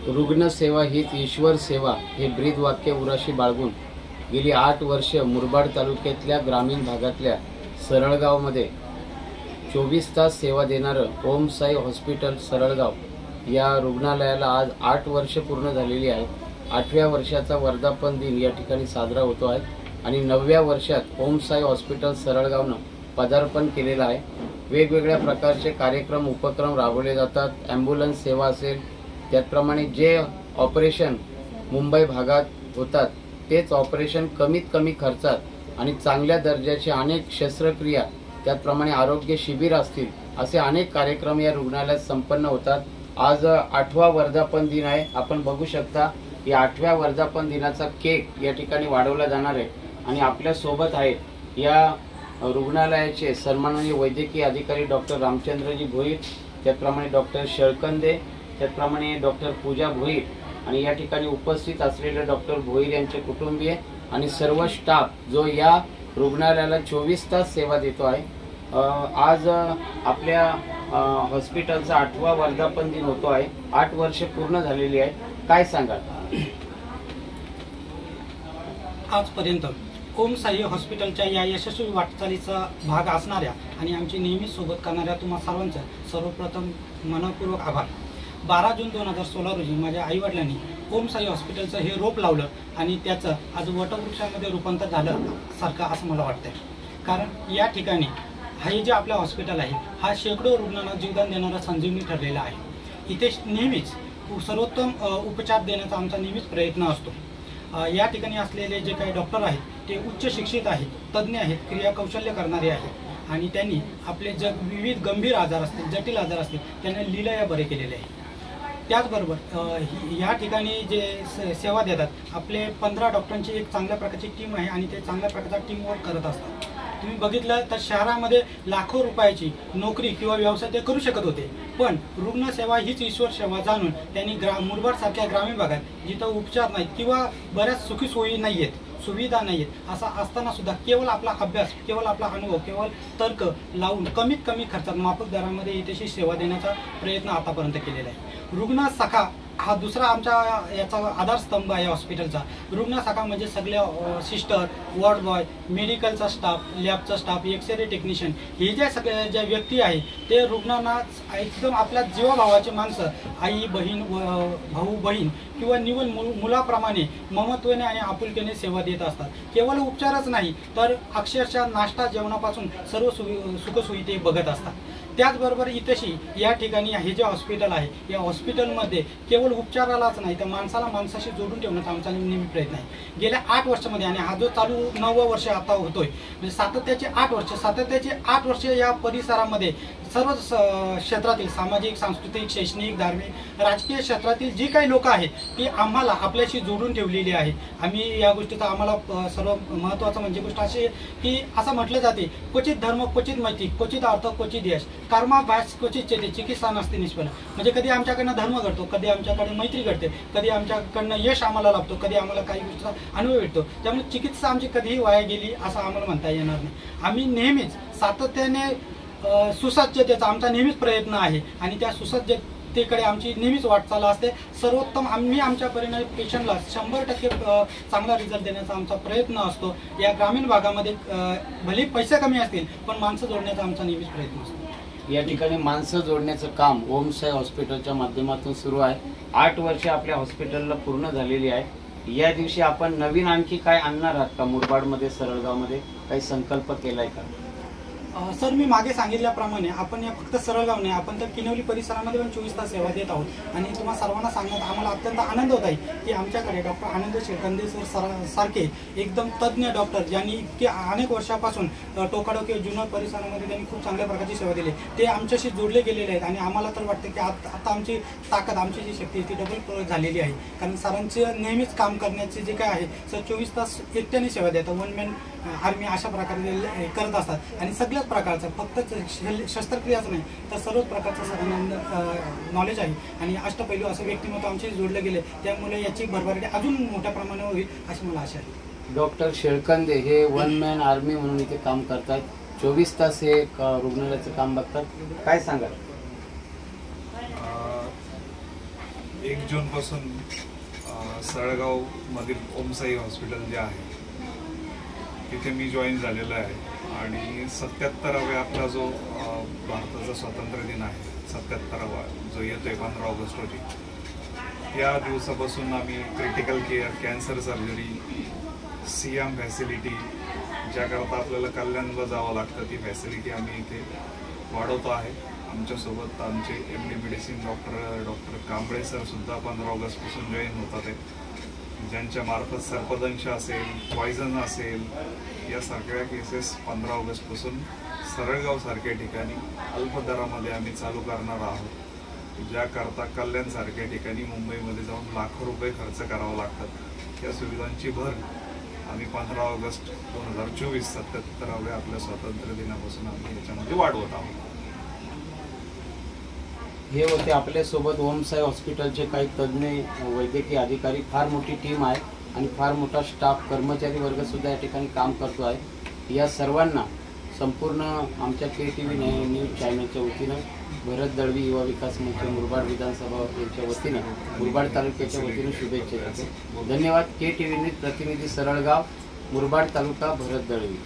रुग्णसेवा हीच ईश्वर सेवा हे ब्रीद वाक्य उराशी बाळगून गेली 8 वर्ष मुरबाड तालुक्यातल्या ग्रामीण भागातल्या सरळगावमध्ये 24 तास सेवा देणारं ओम साई हॉस्पिटल सरळगाव या रुग्णालयाला आज 8 वर्ष पूर्ण झालेली आहेत। 8व्या वर्षाचा वर्धापन दिन या ठिकाणी साजरा होतो आहे आणि 9व्या वर्षात ओम साई हॉस्पिटल सरळगावनं पदार्पण केलेलं आहे। वेगवेगळ्या प्रकारचे कार्यक्रम उपक्रम राबवले जातात। ॲम्ब्युलन्स सेवा असेल, त्याचप्रमाणे जे ऑपरेशन मुंबई भागात होतात तेच ऑपरेशन कमीत कमी खर्चात आणि चांगल्या दर्जाचे अनेक शस्त्रक्रिया, त्याचप्रमाणे आरोग्य शिबिर असतील, असे अनेक कार्यक्रम या रुग्णालयात संपन्न होतात। आज 8वा वर्धापन दिन आहे। आपण बघू शकता की 8व्या वर्धापन दिनाचा केक या ठिकाणी वाढवला जाणार आहे आणि आपल्या सोबत आहेत या रुग्णालयाचे सन्माननीय वैद्यकीय अधिकारी डॉक्टर रामचंद्रजी भोईर, त्याचप्रमाणे डॉक्टर शेळकंदे, त्याचप्रमाणे डॉक्टर पूजा भोईर आणि या ठिकाणी उपस्थित असलेले डॉक्टर भोईर यांचे कुटुंबीय आणि सर्व स्टाफ जो या रुग्णालयाला 24 तास सेवा देतो आहे। आज आपल्या हॉस्पिटलचा 8वा वर्धापन दिन होतो आहे। 8 वर्ष पूर्ण झालेली आहे। काय सांगाल? आजपर्यंत ओम साई हॉस्पिटलच्या या यशस्वी वाटचालीचा भाग असणाऱ्या आणि आमची नेहमी सोबत करणाऱ्या तुम्हा सर्वांचा सर्वप्रथम मनपूर्वक आभार। 12 जून 2016 रोजी माझ्या आईवडिलांनी ओम साई हॉस्पिटलचं हे रोप लावलं आणि त्याचं आज वटवृक्षामध्ये रूपांतर झालं सारखं असं मला वाटतंय। कारण या ठिकाणी हे जे आपलं हॉस्पिटल आहे हा शेकडो रुग्णांना जीवदान देणारा संजीवनी ठरलेला आहे। इथे नेहमीच सर्वोत्तम उपचार देण्याचा आमचा नेहमीच प्रयत्न असतो। या ठिकाणी असलेले जे काही डॉक्टर आहेत ते उच्च शिक्षित आहेत, तज्ज्ञ आहेत, क्रियाकौशल्य करणारे आहेत आणि त्यांनी आपले विविध गंभीर आजार असतील, जटिल आजार असतील, त्यांना लीलया बरे केलेले आहे। त्याचबरोबर या ठिकाणी जे सेवा देतात आपले 15 डॉक्टरांची एक चांगल्या प्रकारची टीम आहे आणि ते चांगल्या प्रकारचा टीम वर्क करत असतात। तुम्ही बघितलं तर शहरामध्ये लाखो रुपयाची नोकरी किंवा व्यवसाय ते करू शकत होते, पण रुग्णसेवा हीच ईश्वर सेवा जाणून त्यांनी मुरबाडसारख्या ग्रामीण भागात जिथं उपचार नाहीत किंवा बऱ्याच सुखी सोयी नाही आहेत, सुविधा नाही आहेत, असं असताना सुद्धा केवळ आपला अभ्यास, केवळ आपला अनुभव, केवळ तर्क लावून कमीत कमी खर्चात माफक दरामध्ये इथेशी सेवा देण्याचा प्रयत्न आतापर्यंत केलेला आहे। रुग्ण सखा हा दुसरा आमच्या याचा आधारस्तंभ आहे हॉस्पिटलचा। रुग्ण सखा म्हणजे सगळ्या सिस्टर, वॉर्ड बॉय, मेडिकलचा स्टाफ, लॅबचा स्टाफ, एक्सरे टेक्निशियन, हे जे सगळ्या ज्या व्यक्ती आहे ते रुग्णांना एकदम आपल्या जीवाभावाची माणसं, आई बहीण, भाऊ बहीण किंवा निवड मुलाप्रमाणे ममत्वाने आणि आपुलकीने सेवा देत असतात। केवळ उपचारच नाही तर अक्षरशः नाश्ता जेवणापासून सर्व सुखसोयी ते बघत असतात। त्याचबरोबर इथेशी या ठिकाणी हे जे हॉस्पिटल आहे या हॉस्पिटलमध्ये केवळ उपचारालाच नाही तर माणसाला माणसाशी जोडून ठेवण्याचा आमचा नेहमी प्रयत्न आहे। गेल्या 8 वर्षामध्ये आणि हा जो चालू 9वं वर्ष आता होतोय, म्हणजे सातत्याचे 8 वर्ष या परिसरामध्ये सर्व क्षेत्रातील सामाजिक, सांस्कृतिक, शैक्षणिक, धार्मिक, राजकीय क्षेत्रातील जी काही लोक आहेत ती आम्हाला आपल्याशी जोडून ठेवलेली आहे। आम्ही या गोष्टीचा आम्हाला सर्व महत्त्वाचं म्हणजे गोष्ट अशी की असं म्हटलं जाते, क्वचित धर्म, क्वचित मैत्री, क्वचित अर्थ, क्वचित यश, कर्मा भास क्वचित चेते, चिकित्सा नसते निष्फळ। म्हणजे कधी आमच्याकडनं धर्म घडतो, कधी आमच्याकडे मैत्री घडते, कधी आमच्याकडनं यश आम्हाला लाभतो, कधी आम्हाला काही गोष्टीचा अनुभव भेटतो। त्यामुळे चिकित्सा आमची कधीही वाया गेली असं आम्हाला म्हणता येणार नाही। आम्ही नेहमीच सातत्याने सुसज्जतेचा आमचा नेहमीच प्रयत्न आहे आणि त्या सुसज्जतेकडे आमची नेहमीच वाटचाल असते। सर्वोत्तम आम्ही आमच्या परीने पेशंटला 100% चांगला रिझल्ट देण्याचा आमचा प्रयत्न असतो। या ग्रामीण भागामध्ये भले पैसे कमी असतील पण माणसं जोडण्याचा आमचा नेहमीच प्रयत्न असतो। या ठिकाणी माणसं जोडण्याचं काम ओम साई हॉस्पिटलच्या माध्यमातून सुरू आहे। 8 वर्ष आपल्या हॉस्पिटलला पूर्ण झालेली आहे। या दिवशी आपण नवीन आणखी काय आणणार आहात का? मुरबाडमध्ये, सरळगावमध्ये काही संकल्प केलाय का? सर, मी मागे सांगितल्याप्रमाणे आपण या फक्त सरळगाव नाही, आपण तर किनवली परिसरामध्ये पण 24 तास सेवा देत आहोत आणि तुम्हाला सर्वांना सांगण्यात आम्हाला अत्यंत आनंद होत आहे की आमच्याकडे डॉक्टर आनंद शेळकंदे सर सारखे एकदम तज्ज्ञ डॉक्टर ज्यांनी इतके अनेक वर्षापासून टोकाडो किंवा जुन्नर परिसरामध्ये त्यांनी खूप चांगल्या प्रकारची सेवा दिली, ते आमच्याशी जोडले गेलेले आहेत आणि आम्हाला तर वाटतं की आता आमची ताकद, आमची जी शक्ती ती डबल झालेली आहे। कारण सरांचे नेहमीच काम करण्याचे जे काय आहे सर 24 तास एकट्याने सेवा देतात, वन मॅन आर्मी अशा प्रकारे करत असतात आणि सगळ्याच प्रकारचं फक्त शस्त्रक्रियाच नाही तर सर्वच प्रकारचं सरांना नॉलेज आहे आणि अष्टपैलू असं व्यक्तिमत्व आमचे जोडले गेले, त्यामुळे याची भरभराटी अजून मोठ्या प्रमाणावर होईल अशी मला आशा आहे। डॉक्टर शेळकंदे हे वन मॅन आर्मी म्हणून इथे काम करतात, 24 तास हे रुग्णालयाचं काम बघतात, काय सांगाल? 1 जूनपासून सरळगावमधील ओमसाई हॉस्पिटल जे आहे तिथे मी जॉईन झालेलो आहे आणि 77वा आपला जो भारताचा स्वातंत्र्य दिन आहे 77वा जो येतोय 15 ऑगस्ट रोजी या दिवसापासून आम्ही critical care cancer surgery CM facility ज्याकरता आपल्याला कल्याणला जावं लागतं ती फॅसिलिटी आम्ही इथे वाढवतो आहे। आमच्यासोबत आमचे MD medicine doctor Kamble sir सुद्धा 15 ऑगस्टपासून जॉईन होतात आहे, ज्यांच्या मार्फत सर्पदंश असेल पॉयझन असेल या सगळ्या केसेस 15 ऑगस्टपासून सरळगावसारख्या ठिकाणी अल्प दरामध्ये आम्ही चालू करणार आहोत, ज्याकरता कल्याणसारख्या ठिकाणी मुंबईमध्ये जाऊन लाखो रुपये खर्च करावं लागतात। या सुविधांची भर आम्ही 15 ऑगस्ट 2024 77व्या आपल्या स्वातंत्र्य दिनापासून आम्ही याच्यामध्ये वाढवत आहोत। हे होते आपल्यासोबत ओमसाई हॉस्पिटलचे काही तज्ज्ञ वैद्यकीय अधिकारी। फार मोठी टीम आहे आणि फार मोठा स्टाफ कर्मचारी वर्गसुद्धा या ठिकाणी काम करतो आहे। या सर्वांना संपूर्ण आमच्या KTV न्यूज चॅनलच्या वतीनं भरत दळवी युवा विकास मंच मुरबाड विधानसभा यांच्या वतीनं मुरबाड तालुक्याच्या वतीनं शुभेच्छा देतो। धन्यवाद। KTV न्यूज प्रतिनिधी सरळगाव मुरबाड तालुका भरत दळवी।